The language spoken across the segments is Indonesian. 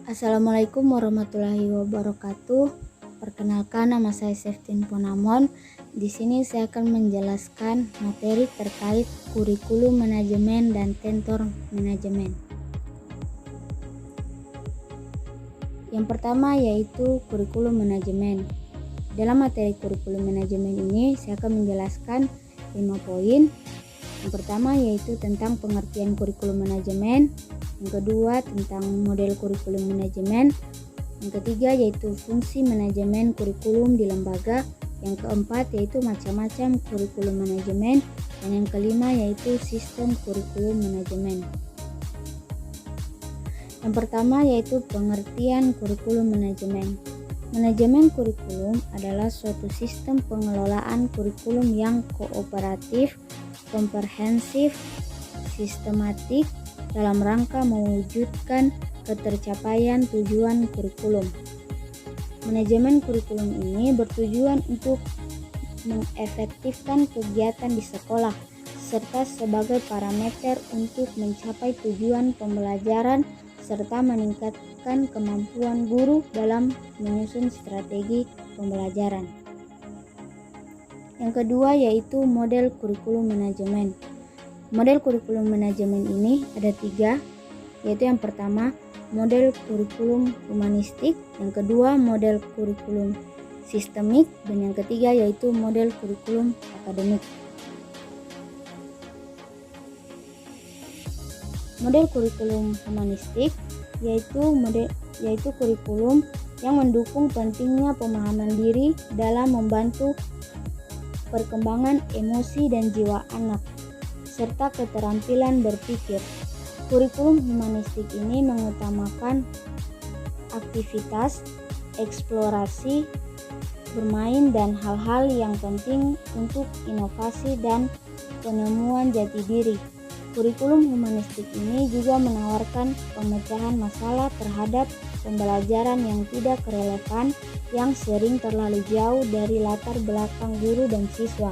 Assalamualaikum warahmatullahi wabarakatuh. Perkenalkan, nama saya Seftin Ponamon. Di sini saya akan menjelaskan materi terkait kurikulum manajemen dan tentor manajemen. Yang pertama yaitu kurikulum manajemen. Dalam materi kurikulum manajemen ini saya akan menjelaskan 5 poin. Yang pertama yaitu tentang pengertian kurikulum manajemen. Yang kedua tentang model kurikulum manajemen. Yang ketiga yaitu fungsi manajemen kurikulum di lembaga. Yang keempat yaitu macam-macam kurikulum manajemen. Dan yang kelima yaitu sistem kurikulum manajemen. Yang pertama yaitu pengertian kurikulum manajemen. Manajemen kurikulum adalah suatu sistem pengelolaan kurikulum yang kooperatif, komprehensif, sistematik, dalam rangka mewujudkan ketercapaian tujuan kurikulum. Manajemen kurikulum ini bertujuan untuk mengefektifkan kegiatan di sekolah serta sebagai parameter untuk mencapai tujuan pembelajaran serta meningkatkan kemampuan guru dalam menyusun strategi pembelajaran. Yang kedua yaitu model kurikulum manajemen. Model kurikulum manajemen ini ada 3, yaitu yang pertama model kurikulum humanistik, yang kedua model kurikulum sistemik, dan yang ketiga yaitu model kurikulum akademik. Model kurikulum humanistik yaitu kurikulum yang mendukung pentingnya pemahaman diri dalam membantu perkembangan emosi dan jiwa anak serta keterampilan berpikir. Kurikulum humanistik ini mengutamakan aktivitas, eksplorasi, bermain, dan hal-hal yang penting untuk inovasi dan penemuan jati diri. Kurikulum humanistik ini juga menawarkan pemecahan masalah terhadap pembelajaran yang tidak relevan, yang sering terlalu jauh dari latar belakang guru dan siswa,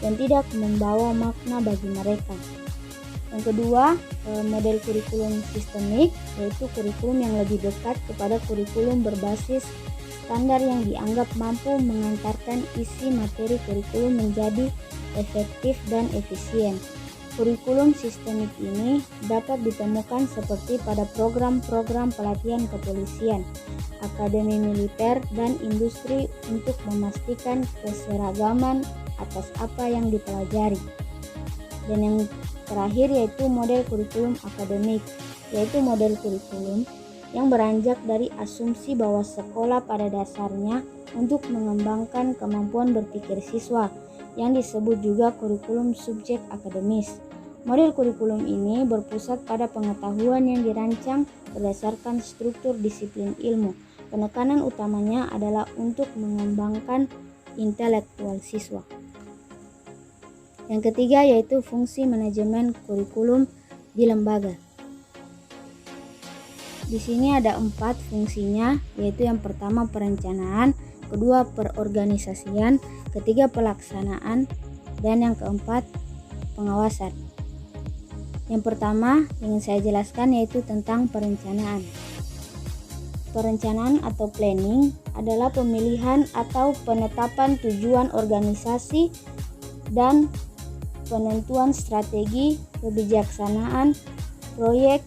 dan tidak membawa makna bagi mereka. Yang kedua, model kurikulum sistemik, yaitu kurikulum yang lebih dekat kepada kurikulum berbasis standar yang dianggap mampu mengantarkan isi materi kurikulum menjadi efektif dan efisien. Kurikulum sistemik ini dapat ditemukan seperti pada program-program pelatihan kepolisian, akademi militer, dan industri untuk memastikan keseragaman atas apa yang dipelajari. Dan yang terakhir yaitu model kurikulum akademik, yaitu model kurikulum yang beranjak dari asumsi bahwa sekolah pada dasarnya untuk mengembangkan kemampuan berpikir siswa, yang disebut juga kurikulum subjek akademis. Model kurikulum ini berpusat pada pengetahuan yang dirancang berdasarkan struktur disiplin ilmu. Penekanan utamanya adalah untuk mengembangkan intelektual siswa. Yang ketiga yaitu fungsi manajemen kurikulum di lembaga. Di sini ada 4 fungsinya, yaitu yang pertama perencanaan, kedua perorganisasian, ketiga pelaksanaan, dan yang keempat pengawasan. Yang pertama yang saya jelaskan yaitu tentang perencanaan. Perencanaan atau planning adalah pemilihan atau penetapan tujuan organisasi dan penentuan strategi, kebijaksanaan, proyek,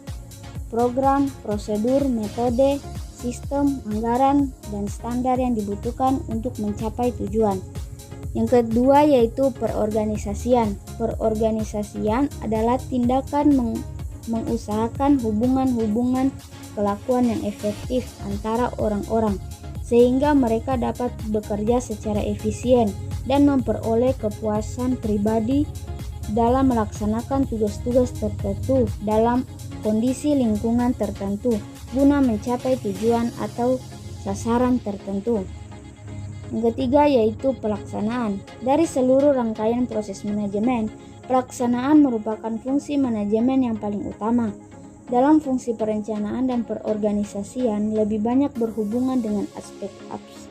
program, prosedur, metode, sistem, anggaran, dan standar yang dibutuhkan untuk mencapai tujuan. Yang kedua yaitu perorganisasian. Perorganisasian adalah tindakan mengusahakan hubungan-hubungan kelakuan yang efektif antara orang-orang sehingga mereka dapat bekerja secara efisien dan memperoleh kepuasan pribadi dalam melaksanakan tugas-tugas tertentu dalam kondisi lingkungan tertentu guna mencapai tujuan atau sasaran tertentu. Yang ketiga yaitu pelaksanaan. Dari seluruh rangkaian proses manajemen, pelaksanaan merupakan fungsi manajemen yang paling utama. Dalam fungsi perencanaan dan perorganisasian lebih banyak berhubungan dengan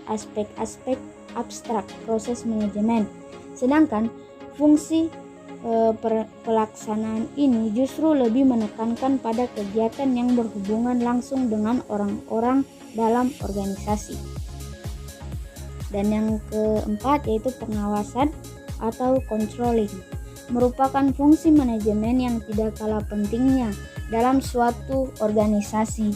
aspek-aspek abstrak proses manajemen. Sedangkan fungsi pelaksanaan ini justru lebih menekankan pada kegiatan yang berhubungan langsung dengan orang-orang dalam organisasi. Dan yang keempat yaitu pengawasan atau controlling, merupakan fungsi manajemen yang tidak kalah pentingnya dalam suatu organisasi.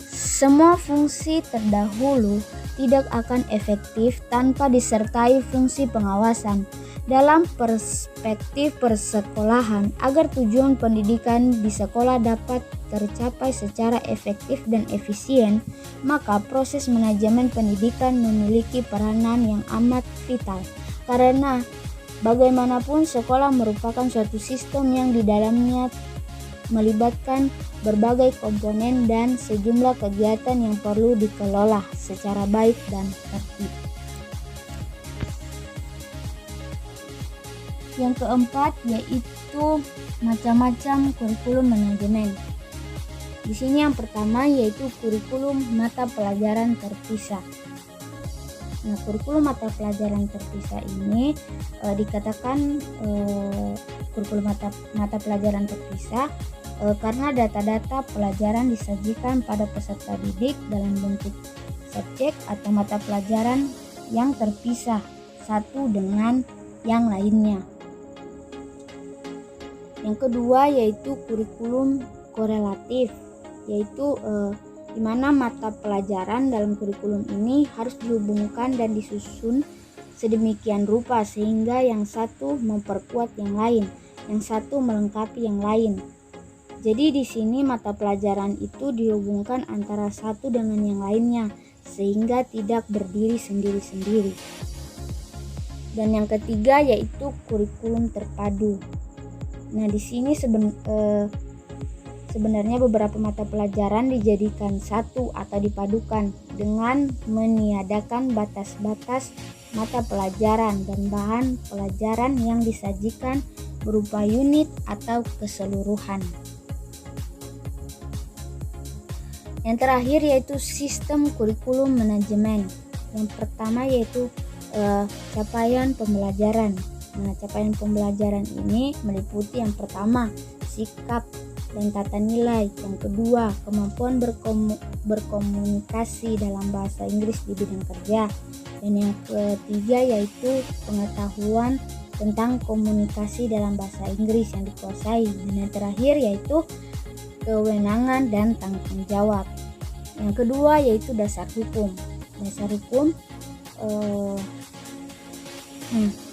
Semua fungsi terdahulu tidak akan efektif tanpa disertai fungsi pengawasan. Dalam perspektif persekolahan, agar tujuan pendidikan di sekolah dapat tercapai secara efektif dan efisien, maka proses manajemen pendidikan memiliki peranan yang amat vital. Karena bagaimanapun sekolah merupakan suatu sistem yang di dalamnya melibatkan berbagai komponen dan sejumlah kegiatan yang perlu dikelola secara baik dan tertib. Yang keempat yaitu macam-macam kurikulum manajemen. Di sini yang pertama yaitu kurikulum mata pelajaran terpisah. Nah, kurikulum mata pelajaran terpisah ini dikatakan kurikulum mata pelajaran terpisah karena data-data pelajaran disajikan pada peserta didik dalam bentuk subjek atau mata pelajaran yang terpisah satu dengan yang lainnya. Yang kedua yaitu kurikulum korelatif, yaitu di mana mata pelajaran dalam kurikulum ini harus dihubungkan dan disusun sedemikian rupa sehingga yang satu memperkuat yang lain, yang satu melengkapi yang lain. Jadi di sini mata pelajaran itu dihubungkan antara satu dengan yang lainnya sehingga tidak berdiri sendiri-sendiri. Dan yang ketiga yaitu kurikulum terpadu. Nah, di sini sebenarnya beberapa mata pelajaran dijadikan satu atau dipadukan dengan meniadakan batas-batas mata pelajaran dan bahan pelajaran yang disajikan berupa unit atau keseluruhan. Yang terakhir yaitu sistem kurikulum manajemen. Yang pertama yaitu capaian pembelajaran. Nah, capaian pembelajaran ini meliputi yang pertama, sikap dan tata nilai. Yang kedua, kemampuan berkomunikasi dalam bahasa Inggris di bidang kerja. Dan yang ketiga yaitu pengetahuan tentang komunikasi dalam bahasa Inggris yang dikuasai. Dan yang terakhir yaitu kewenangan dan tanggung jawab. Yang kedua yaitu dasar hukum. Dasar hukum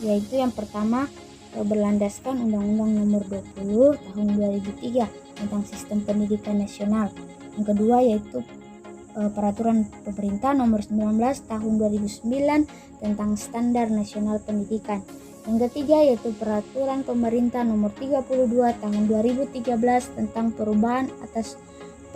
yaitu yang pertama berlandaskan Undang-Undang Nomor 20 Tahun 2003 tentang Sistem Pendidikan Nasional. Yang kedua yaitu Peraturan Pemerintah Nomor 19 Tahun 2009 tentang Standar Nasional Pendidikan. Yang ketiga yaitu Peraturan Pemerintah Nomor 32 Tahun 2013 tentang perubahan atas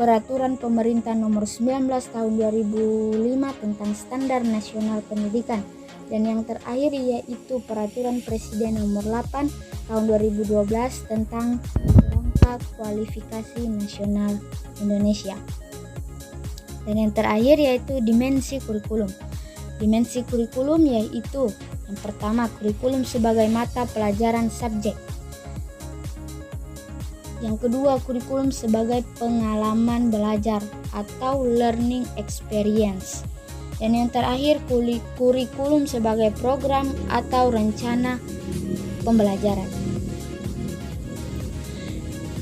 Peraturan Pemerintah Nomor 19 Tahun 2005 tentang Standar Nasional Pendidikan. Dan yang terakhir yaitu Peraturan Presiden Nomor 8 Tahun 2012 tentang Rangka Kualifikasi Nasional Indonesia. Dan yang terakhir yaitu dimensi kurikulum. Dimensi kurikulum yaitu yang pertama kurikulum sebagai mata pelajaran subjek. Yang kedua kurikulum sebagai pengalaman belajar atau learning experience. Dan yang terakhir kurikulum sebagai program atau rencana pembelajaran.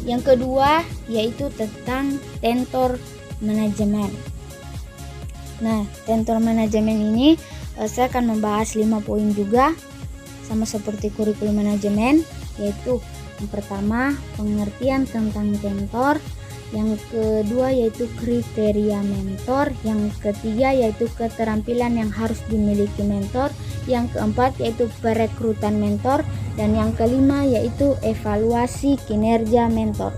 Yang kedua yaitu tentang tentor manajemen. Nah, tentor manajemen ini saya akan membahas 5 poin juga sama seperti kurikulum manajemen, yaitu yang pertama pengertian tentang tentor, yang kedua yaitu kriteria mentor, yang ketiga yaitu keterampilan yang harus dimiliki mentor, yang keempat yaitu perekrutan mentor, dan yang kelima yaitu evaluasi kinerja mentor.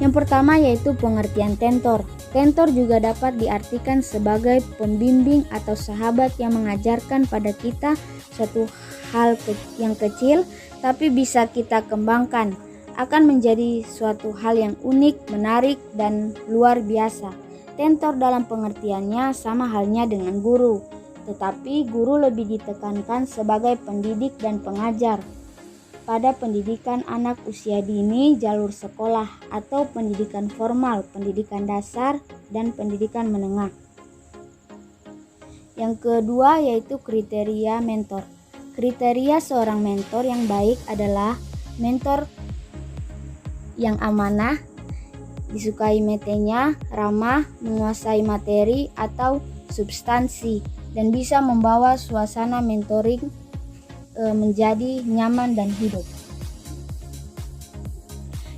Yang pertama yaitu pengertian tentor. Tentor juga dapat diartikan sebagai pembimbing atau sahabat yang mengajarkan pada kita suatu hal yang kecil tapi bisa kita kembangkan, akan menjadi suatu hal yang unik, menarik, dan luar biasa. Tentor dalam pengertiannya sama halnya dengan guru, tetapi guru lebih ditekankan sebagai pendidik dan pengajar pada pendidikan anak usia dini, jalur sekolah atau pendidikan formal, pendidikan dasar, dan pendidikan menengah. Yang kedua yaitu kriteria mentor. Kriteria seorang mentor yang baik adalah mentor yang amanah, disukai metenya, ramah, menguasai materi atau substansi, dan bisa membawa suasana mentoring menjadi nyaman dan hidup.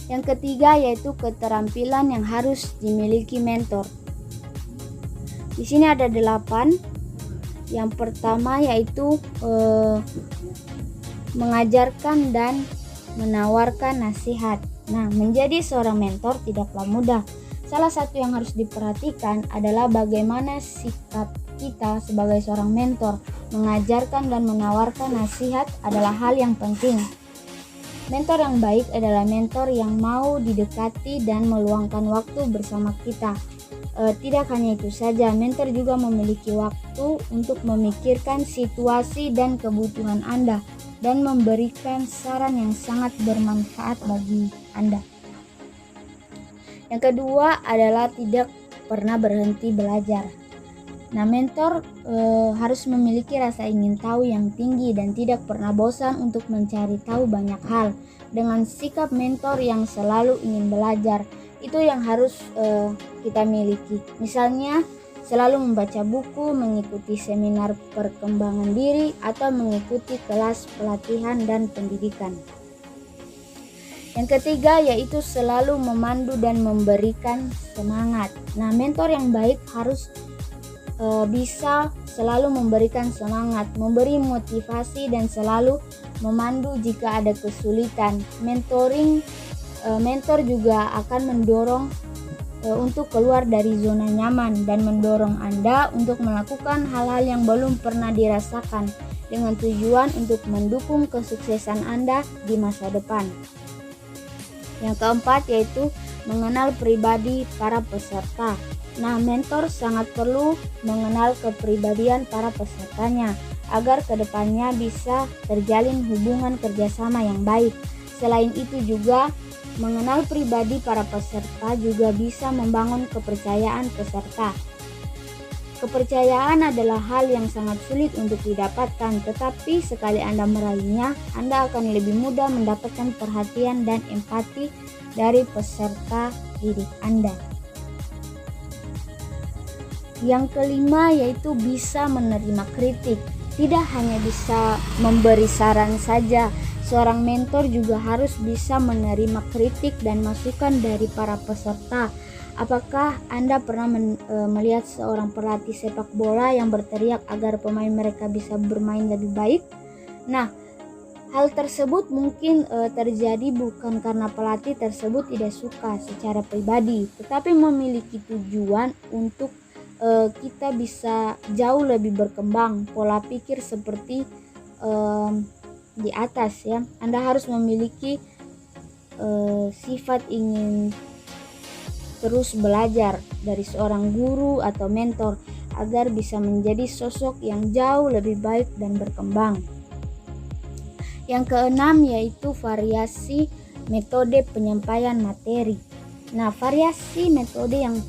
Yang ketiga yaitu keterampilan yang harus dimiliki mentor. Di sini ada 8. Yang pertama yaitu mengajarkan dan menawarkan nasihat. Nah, menjadi seorang mentor tidaklah mudah. Salah satu yang harus diperhatikan adalah bagaimana sikap kita sebagai seorang mentor. Mengajarkan dan menawarkan nasihat adalah hal yang penting. Mentor yang baik adalah mentor yang mau didekati dan meluangkan waktu bersama kita. Tidak hanya itu saja, mentor juga memiliki waktu untuk memikirkan situasi dan kebutuhan Anda dan memberikan saran yang sangat bermanfaat bagi Anda. Yang kedua adalah tidak pernah berhenti belajar. Nah, mentor harus memiliki rasa ingin tahu yang tinggi dan tidak pernah bosan untuk mencari tahu banyak hal. Dengan sikap mentor yang selalu ingin belajar, itu yang harus kita miliki. Misalnya, selalu membaca buku, mengikuti seminar perkembangan diri, atau mengikuti kelas pelatihan dan pendidikan. Yang ketiga yaitu selalu memandu dan memberikan semangat. Nah, mentor yang baik harus bisa selalu memberikan semangat, memberi motivasi, dan selalu memandu jika ada kesulitan. Mentor juga akan mendorong untuk keluar dari zona nyaman dan mendorong Anda untuk melakukan hal-hal yang belum pernah dirasakan dengan tujuan untuk mendukung kesuksesan Anda di masa depan. Yang keempat yaitu mengenal pribadi para peserta. Nah, mentor sangat perlu mengenal kepribadian para pesertanya agar kedepannya bisa terjalin hubungan kerjasama yang baik. Selain itu juga mengenal pribadi para peserta juga bisa membangun kepercayaan peserta. Kepercayaan adalah hal yang sangat sulit untuk didapatkan, tetapi sekali Anda meraihnya, Anda akan lebih mudah mendapatkan perhatian dan empati dari peserta didik Anda. Yang kelima yaitu bisa menerima kritik. Tidak hanya bisa memberi saran saja, seorang mentor juga harus bisa menerima kritik dan masukan dari para peserta. Apakah Anda pernah melihat seorang pelatih sepak bola yang berteriak agar pemain mereka bisa bermain lebih baik? Nah, hal tersebut mungkin terjadi bukan karena pelatih tersebut tidak suka secara pribadi, tetapi memiliki tujuan untuk kita bisa jauh lebih berkembang. Pola pikir seperti di atas ya. Anda harus memiliki sifat ingin terus belajar dari seorang guru atau mentor agar bisa menjadi sosok yang jauh lebih baik dan berkembang. Yang keenam yaitu variasi metode penyampaian materi. Nah, variasi metode yang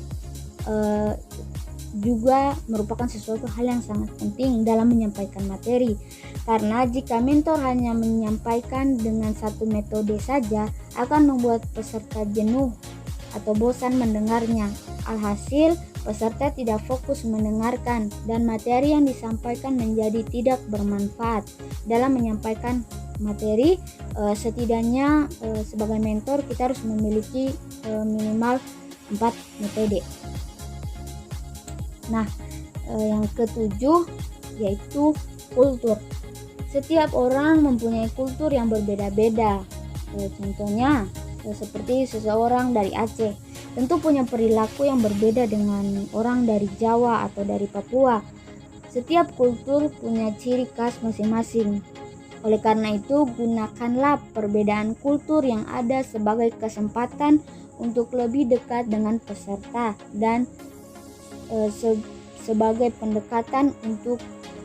juga merupakan sesuatu hal yang sangat penting dalam menyampaikan materi, karena jika mentor hanya menyampaikan dengan satu metode saja akan membuat peserta jenuh atau bosan mendengarnya. Alhasil peserta tidak fokus mendengarkan dan materi yang disampaikan menjadi tidak bermanfaat. Dalam menyampaikan materi, setidaknya sebagai mentor kita harus memiliki minimal 4 metode. Nah, yang ketujuh yaitu kultur. Setiap orang mempunyai kultur yang berbeda-beda. Contohnya seperti seseorang dari Aceh tentu punya perilaku yang berbeda dengan orang dari Jawa atau dari Papua. Setiap kultur punya ciri khas masing-masing. Oleh karena itu, gunakanlah perbedaan kultur yang ada sebagai kesempatan untuk lebih dekat dengan peserta dan sebagai pendekatan untuk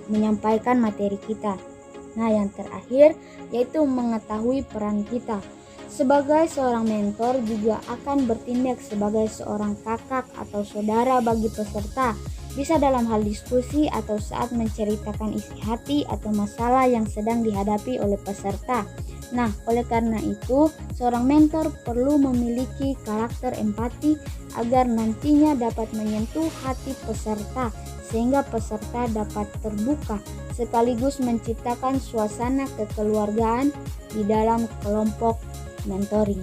menyampaikan materi kita. Nah, yang terakhir yaitu mengetahui peran kita. Sebagai seorang mentor juga akan bertindak sebagai seorang kakak atau saudara bagi peserta, bisa dalam hal diskusi atau saat menceritakan isi hati atau masalah yang sedang dihadapi oleh peserta. Nah, oleh karena itu, seorang mentor perlu memiliki karakter empati agar nantinya dapat menyentuh hati peserta sehingga peserta dapat terbuka sekaligus menciptakan suasana kekeluargaan di dalam kelompok mentoring.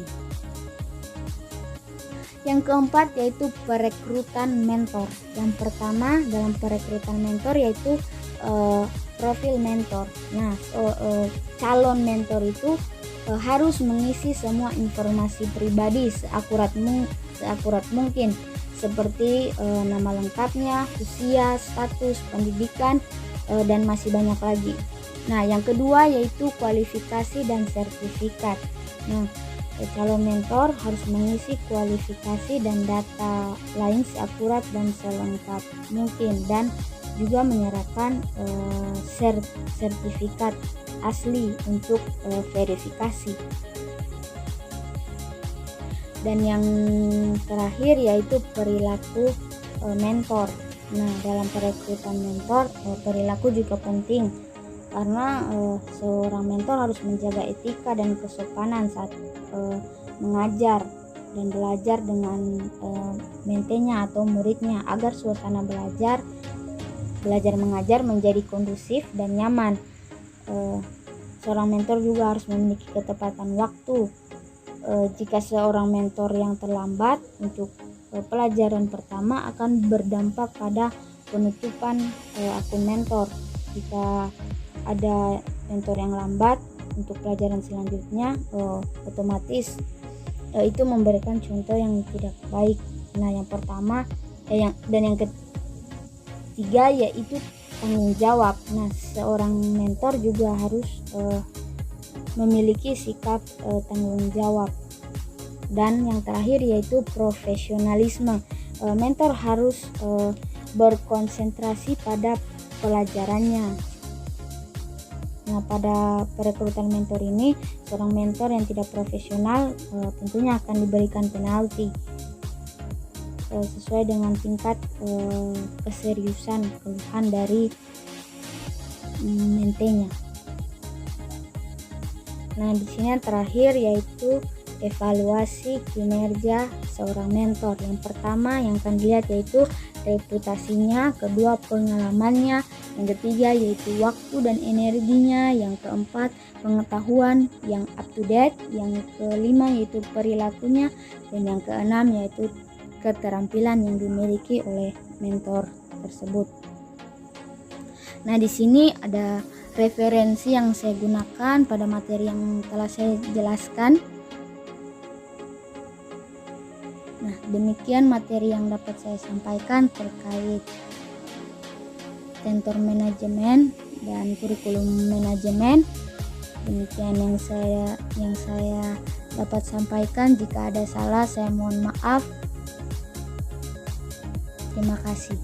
Yang keempat yaitu perekrutan mentor. Yang pertama dalam perekrutan mentor yaitu profil mentor. Nah, calon mentor itu harus mengisi semua informasi pribadi seakurat mungkin seperti nama lengkapnya, usia, status, pendidikan, dan masih banyak lagi. Nah, yang kedua yaitu kualifikasi dan sertifikat. Nah, calon mentor harus mengisi kualifikasi dan data lain seakurat dan selengkap mungkin dan juga menyerahkan sertifikat asli untuk verifikasi. Dan yang terakhir yaitu perilaku mentor. Nah, dalam perekrutan mentor perilaku juga penting karena seorang mentor harus menjaga etika dan kesopanan saat mengajar dan belajar dengan mentornya atau muridnya agar suasana belajar mengajar menjadi kondusif dan nyaman. Seorang mentor juga harus memiliki ketepatan waktu. Jika seorang mentor yang terlambat untuk pelajaran pertama akan berdampak pada penutupan akun mentor. Jika ada mentor yang lambat untuk pelajaran selanjutnya, otomatis itu memberikan contoh yang tidak baik. Nah, yang pertama yang ketiga yaitu tanggung jawab. Nah, seorang mentor juga harus memiliki sikap tanggung jawab. Dan yang terakhir yaitu profesionalisme. Mentor harus berkonsentrasi pada pelajarannya. Nah, pada perekrutan mentor ini, seorang mentor yang tidak profesional tentunya akan diberikan penalti sesuai dengan tingkat keseriusan keluhan dari mentornya. Nah, di sini yang terakhir yaitu evaluasi kinerja seorang mentor. Yang pertama yang akan dilihat yaitu reputasinya, kedua pengalamannya, yang ketiga yaitu waktu dan energinya, yang keempat pengetahuan yang up to date, yang kelima yaitu perilakunya, dan yang keenam yaitu keterampilan yang dimiliki oleh mentor tersebut. Nah, di sini ada referensi yang saya gunakan pada materi yang telah saya jelaskan. Nah, demikian materi yang dapat saya sampaikan terkait mentor manajemen dan kurikulum manajemen. Demikian yang saya dapat sampaikan. Jika ada salah, saya mohon maaf. Terima kasih.